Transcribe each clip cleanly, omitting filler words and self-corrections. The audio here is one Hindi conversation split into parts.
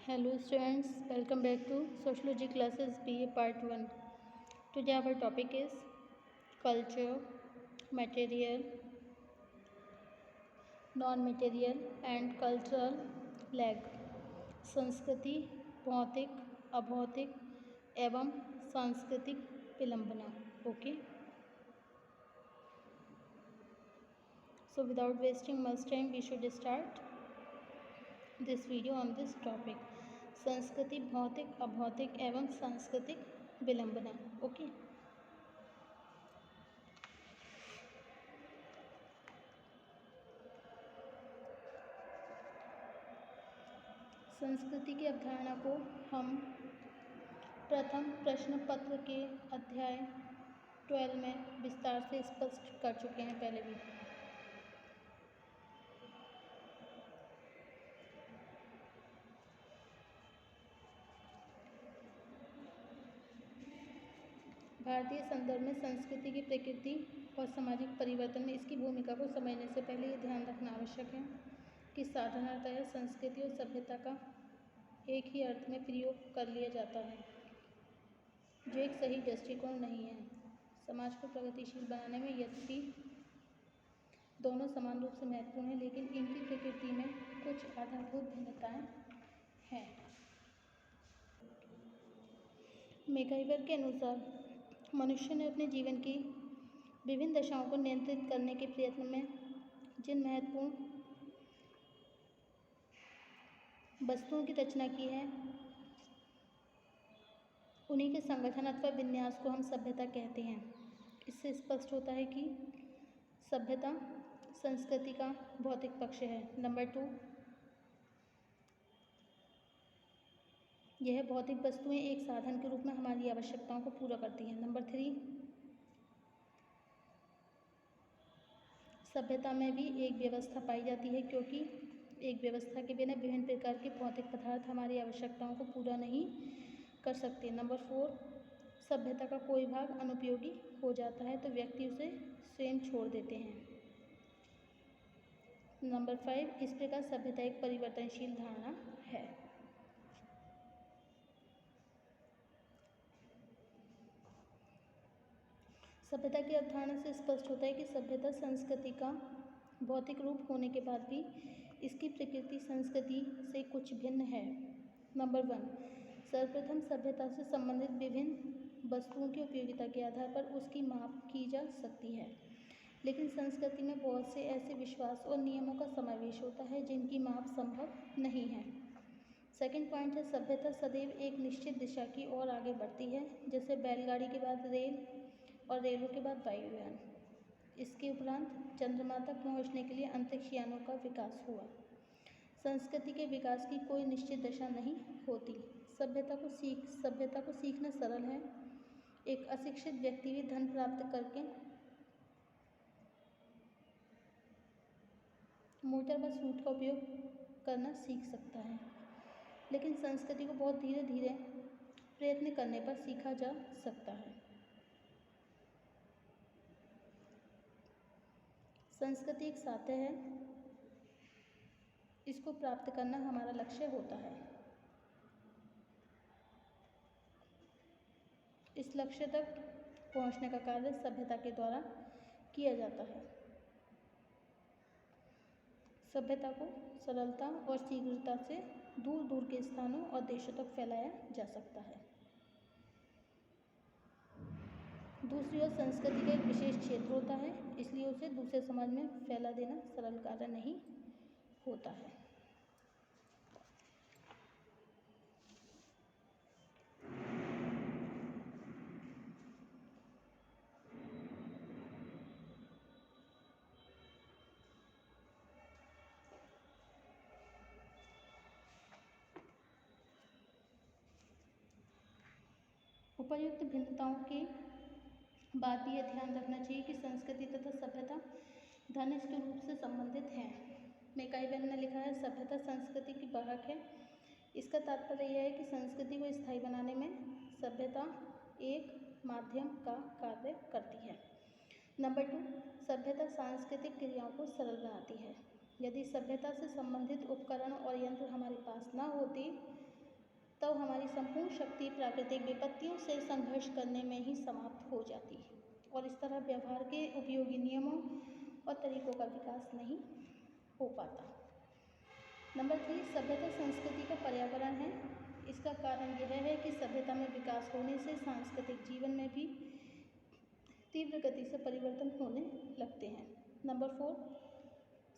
Hello students, welcome back to Sociology classes BA Part 1. Today our topic is culture, material, non-material and cultural lag. संस्कृति, भौतिक, अभौतिक एवं सांस्कृतिक विलंबना. Okay. So without wasting much time, we should start this video on this topic. संस्कृति, भौतिक, अभौतिक एवं सांस्कृतिक विलंबना. ओके. संस्कृति की अवधारणा को हम प्रथम प्रश्न पत्र के अध्याय 12 में विस्तार से स्पष्ट कर चुके हैं पहले भी. भारतीय संदर्भ में संस्कृति की प्रकृति और सामाजिक परिवर्तन में इसकी भूमिका को समझने से पहले ये ध्यान रखना आवश्यक है कि साधारणतः संस्कृति और सभ्यता का एक ही अर्थ में प्रयोग कर लिया जाता है, जो एक सही दृष्टिकोण नहीं है. समाज को प्रगतिशील बनाने में यद्यपि दोनों समान रूप से महत्वपूर्ण हैं, लेकिन इनकी प्रकृति में कुछ आधारभूत भिन्नताएं हैं. मैकइवर के अनुसार मनुष्य ने अपने जीवन की विभिन्न दशाओं को नियंत्रित करने के प्रयत्न में जिन महत्वपूर्ण वस्तुओं की रचना की है, उन्हीं के संगठन अथवा विन्यास को हम सभ्यता कहते हैं. इससे स्पष्ट होता है कि सभ्यता संस्कृति का भौतिक पक्ष है. नंबर 2, यह भौतिक वस्तुएं एक साधन के रूप में हमारी आवश्यकताओं को पूरा करती हैं. नंबर 3, सभ्यता में भी एक व्यवस्था पाई जाती है, क्योंकि एक व्यवस्था के बिना विभिन्न प्रकार के भौतिक पदार्थ हमारी आवश्यकताओं को पूरा नहीं कर सकते. नंबर 4, सभ्यता का कोई भाग अनुपयोगी हो जाता है तो व्यक्ति उसे स्वयं छोड़ देते हैं. नंबर 5, इस प्रकार सभ्यता एक परिवर्तनशील धारणा है. सभ्यता की अवधारणा से स्पष्ट होता है कि सभ्यता संस्कृति का भौतिक रूप होने के बाद भी इसकी प्रकृति संस्कृति से कुछ भिन्न है. नंबर 1, सर्वप्रथम सभ्यता से संबंधित विभिन्न वस्तुओं की उपयोगिता के आधार पर उसकी माप की जा सकती है, लेकिन संस्कृति में बहुत से ऐसे विश्वास और नियमों का समावेश होता है जिनकी माप संभव नहीं है. सेकंड पॉइंट है, सभ्यता सदैव एक निश्चित दिशा की ओर आगे बढ़ती है, जैसे बैलगाड़ी के बाद रेल और रेलों के बाद वायुयान. इसके उपरांत चंद्रमा तक पहुंचने के लिए अंतरिक्ष यानों का विकास हुआ. संस्कृति के विकास की कोई निश्चित दशा नहीं होती. सभ्यता को सीखना सरल है. एक अशिक्षित व्यक्ति भी धन प्राप्त करके मोटर व सूट का उपयोग करना सीख सकता है, लेकिन संस्कृति को बहुत धीरे धीरे प्रयत्न करने पर सीखा जा सकता है. संस्कृति एक साध्य है, इसको प्राप्त करना हमारा लक्ष्य होता है. इस लक्ष्य तक पहुंचने का कार्य सभ्यता के द्वारा किया जाता है. सभ्यता को सरलता और शीघ्रता से दूर दूर के स्थानों और देशों तक फैलाया जा सकता है. दूसरी ओर संस्कृति का एक विशेष क्षेत्र होता है, इसलिए उसे दूसरे समाज में फैला देना सरल कार्य नहीं होता है. उपर्युक्त भिन्नताओं के बाद यह ध्यान रखना चाहिए कि संस्कृति तथा सभ्यता घनिष्ठ रूप से संबंधित हैं. मैकइवर ने लिखा है, सभ्यता संस्कृति की वाहक है. इसका तात्पर्य यह है कि संस्कृति को स्थायी बनाने में सभ्यता एक माध्यम का कार्य करती है. नंबर 2, सभ्यता सांस्कृतिक क्रियाओं को सरल बनाती है. यदि सभ्यता से संबंधित उपकरण और यंत्र हमारे पास न होते तब हमारी संपूर्ण शक्ति प्राकृतिक विपत्तियों से संघर्ष करने में ही समाप्त हो जाती है और इस तरह व्यवहार के उपयोगी नियमों और तरीकों का विकास नहीं हो पाता। नंबर 3, सभ्यता संस्कृति का पर्यावरण है। इसका कारण यह है कि सभ्यता में विकास होने से सांस्कृतिक जीवन में भी तीव्र गति से परिवर्तन होने लगते हैं। नंबर 4,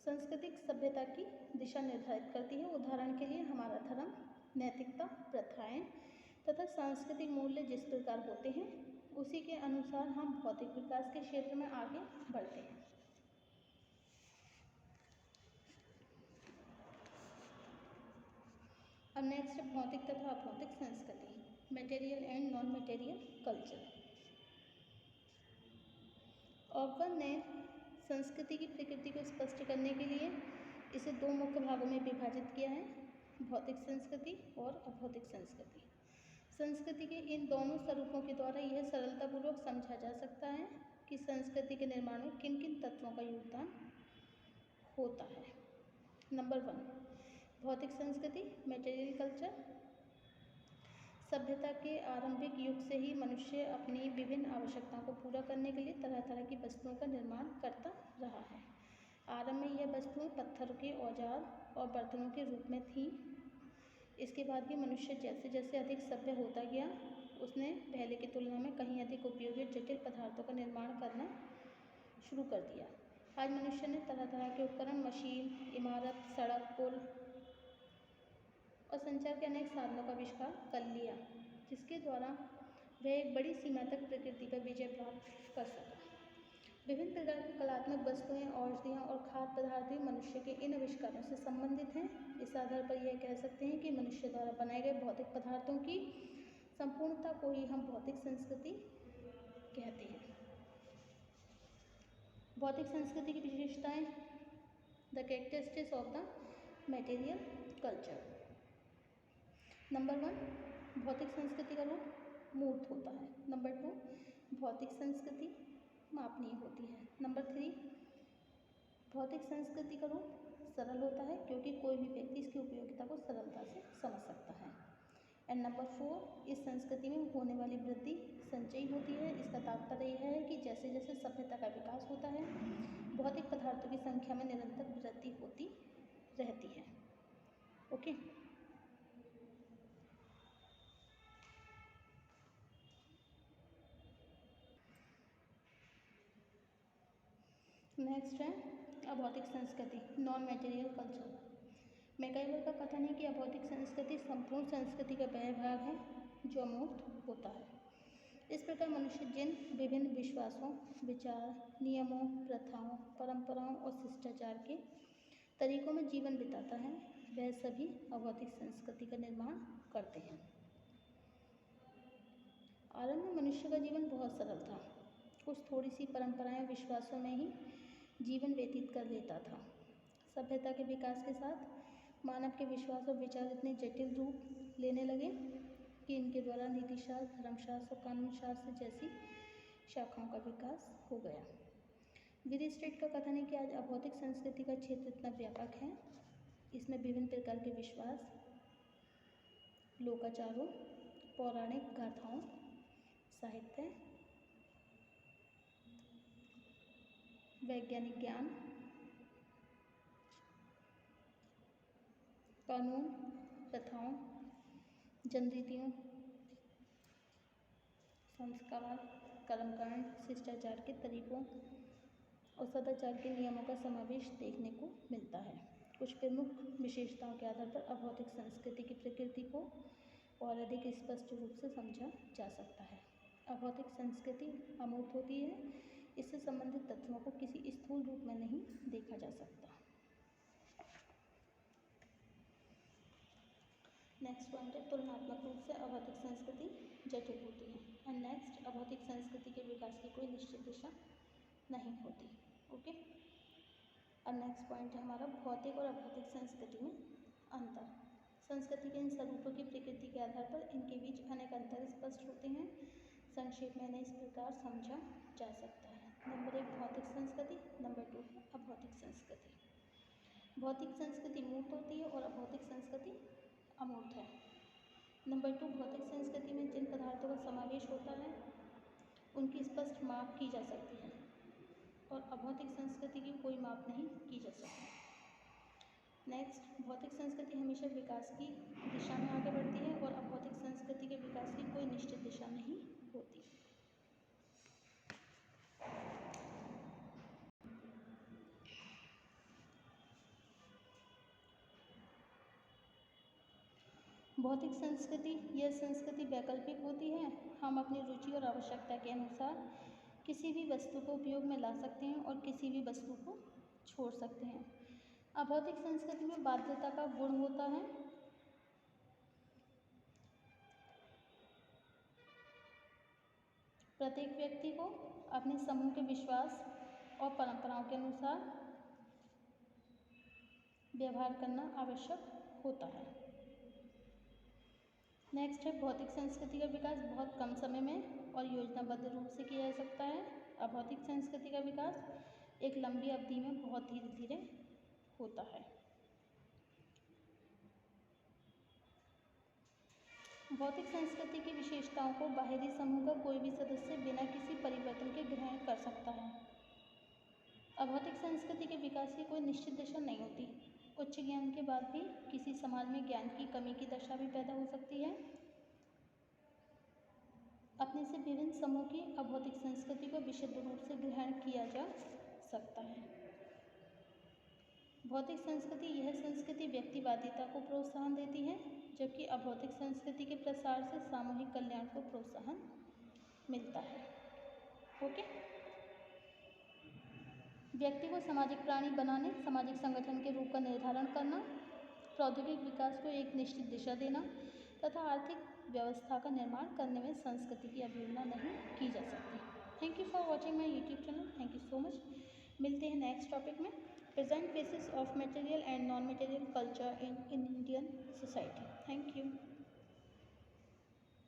सांस्कृतिक सभ्यता की दिशा निर्धारित करती है। उदाहरण के लिए हमारा धर्म, नैतिकता, प्रथाएं तथा सांस्कृतिक मूल्य जिस प्रकार होते हैं उसी के अनुसार हम भौतिक विकास के क्षेत्र में आगे बढ़ते हैं। अब नेक्स्ट भौतिक तथा अभौतिक संस्कृति, material and non material culture. ऑकन ने संस्कृति की प्रकृति को स्पष्ट करने के लिए इसे दो मुख्य भागों में विभाजित किया है, भौतिक संस्कृति और अभौतिक संस्कृति। संस्कृति के इन दोनों स्वरूपों के द्वारा यह सरलतापूर्वक समझा जा सकता है कि संस्कृति के निर्माण में किन किन तत्वों का योगदान होता है। नंबर 1, भौतिक संस्कृति, मटेरियल कल्चर। सभ्यता के आरंभिक युग से ही मनुष्य अपनी विभिन्न आवश्यकताओं को पूरा करने के लिए तरह तरह की वस्तुओं का निर्माण करता रहा है। आरंभ में यह वस्तुएं पत्थर के औजार और बर्तनों के रूप में थीं। इसके बाद भी मनुष्य जैसे जैसे अधिक सभ्य होता गया उसने पहले की तुलना में कहीं अधिक उपयोगी जटिल पदार्थों का निर्माण करना शुरू कर दिया। आज मनुष्य ने तरह तरह के उपकरण, मशीन, इमारत, सड़क, पुल और संचार के अनेक साधनों का आविष्कार कर लिया, जिसके द्वारा वह एक बड़ी सीमा तक प्रकृति पर विजय प्राप्त कर सका। विभिन्न प्रकार की कलात्मक वस्तुएं, औषधियाँ और खाद्य पदार्थ भी मनुष्य के इन आविष्कारों से संबंधित हैं। इस आधार पर यह कह सकते हैं कि मनुष्य द्वारा बनाए गए भौतिक पदार्थों की संपूर्णता को ही हम भौतिक संस्कृति कहते हैं। भौतिक संस्कृति की विशेषताएं, the characteristics of the material culture. Number 1, भौतिक संस्कृति का रूप मूर्त होता है। नंबर 2, भौतिक संस्कृति मापनीय होती है। नंबर 3, भौतिक संस्कृति का रूप सरल होता है क्योंकि कोई भी व्यक्ति इसकी उपयोगिता को सरलता से समझ सकता है। एंड नंबर 4, इस संस्कृति में होने वाली वृद्धि संचयी होती है। इसका तात्पर्य यह है कि जैसे जैसे सभ्यता का विकास होता है भौतिक पदार्थों की संख्या में निरंतर वृद्धि होती रहती है। ओके, नेक्स्ट है अभौतिक संस्कृति, नॉन मटेरियल कल्चर। मैकाइवर का कथन है कि अभौतिक संस्कृति संपूर्ण संस्कृति का वह भाग है जो अमूर्त होता है। इस प्रकार मनुष्य जिन विभिन्न विश्वासों, विचार, नियमों, प्रथाओं, परंपराओं और शिष्टाचार के तरीकों में जीवन बिताता है वह सभी अभौतिक संस्कृति का निर्माण करते हैं। आरंभ में मनुष्य का जीवन बहुत सरल था, कुछ थोड़ी सी परंपराएं, विश्वासों में ही जीवन व्यतीत कर लेता था। सभ्यता के विकास के साथ मानव के विश्वास और विचार इतने जटिल रूप लेने लगे कि इनके द्वारा नीतिशास्त्र, धर्मशास्त्र और कानून शास्त्र जैसी शाखाओं का विकास हो गया। वीरिस्टेट का कथन है कि आज अभौतिक संस्कृति का क्षेत्र इतना व्यापक है, इसमें विभिन्न प्रकार के विश्वास, लोकाचारों, पौराणिक गाथाओं, साहित्य, वैज्ञानिक ज्ञान, कानून, प्रथाओं, जनरीतियों, संस्कार, कर्मकांड, शिष्टाचार के तरीकों और सदाचार के नियमों का समावेश देखने को मिलता है। कुछ प्रमुख विशेषताओं के आधार पर अभौतिक संस्कृति की प्रकृति को और अधिक स्पष्ट रूप से समझा जा सकता है। अभौतिक संस्कृति अमूर्त होती है, इससे संबंधित तत्वों को किसी स्थूल रूप में नहीं देखा जा सकता। नेक्स्ट पॉइंट है तुलनात्मक रूप से अभौतिक संस्कृति जटिल होती है। एंड नेक्स्ट, अभौतिक संस्कृति के विकास की कोई निश्चित दिशा नहीं होती। ओके, अब नेक्स्ट पॉइंट है हमारा भौतिक और अभौतिक संस्कृति में अंतर। संस्कृति के इन स्वरूपों की प्रकृति के आधार पर इनके बीच अनेक अंतर स्पष्ट होते हैं। संक्षेप में इन्हें इस प्रकार समझा जा सकता है। नंबर 1, भौतिक संस्कृति। नंबर 2 है अभौतिक संस्कृति। भौतिक संस्कृति मूर्त होती है और अभौतिक संस्कृति अमूर्त है। नंबर 2, भौतिक संस्कृति में जिन पदार्थों का समावेश होता है उनकी स्पष्ट माप की जा सकती है और अभौतिक संस्कृति की कोई माप नहीं की जा सकती। नेक्स्ट, भौतिक संस्कृति हमेशा विकास की दिशा में आगे बढ़ती है और अभौतिक संस्कृति के विकास की कोई निश्चित दिशा नहीं होती। भौतिक संस्कृति, यह संस्कृति वैकल्पिक होती है। हम अपनी रुचि और आवश्यकता के अनुसार किसी भी वस्तु को उपयोग में ला सकते हैं और किसी भी वस्तु को छोड़ सकते हैं। अभौतिक संस्कृति में बाध्यता का गुण होता है। प्रत्येक व्यक्ति को अपने समूह के विश्वास और परंपराओं के अनुसार व्यवहार करना आवश्यक होता है। नेक्स्ट है, भौतिक संस्कृति का विकास बहुत कम समय में और योजनाबद्ध रूप से किया जा सकता है। अभौतिक संस्कृति का विकास एक लंबी अवधि में बहुत धीरे धीरे होता है। भौतिक संस्कृति की विशेषताओं को बाहरी समूह का कोई भी सदस्य बिना किसी परिवर्तन के ग्रहण कर सकता है। अभौतिक संस्कृति के विकास की कोई निश्चित दिशा नहीं होती। उच्च ज्ञान के बाद भी किसी समाज में ज्ञान की कमी की दशा भी पैदा हो सकती है। अपने से विभिन्न समूह की अभौतिक संस्कृति को विशुद्ध रूप से ग्रहण किया जा सकता है। भौतिक संस्कृति, यह संस्कृति व्यक्तिवादिता को प्रोत्साहन देती है, जबकि अभौतिक संस्कृति के प्रसार से सामूहिक कल्याण को प्रोत्साहन मिलता है। ओके, व्यक्ति को सामाजिक प्राणी बनाने, सामाजिक संगठन के रूप का निर्धारण करना, प्रौद्योगिक विकास को एक निश्चित दिशा देना तथा आर्थिक व्यवस्था का निर्माण करने में संस्कृति की अवहेलना नहीं की जा सकती। Thank you for watching my YouTube channel. Thank you so much. मिलते हैं नेक्स्ट टॉपिक में, present faces of material and non material culture in Indian society. Thank you.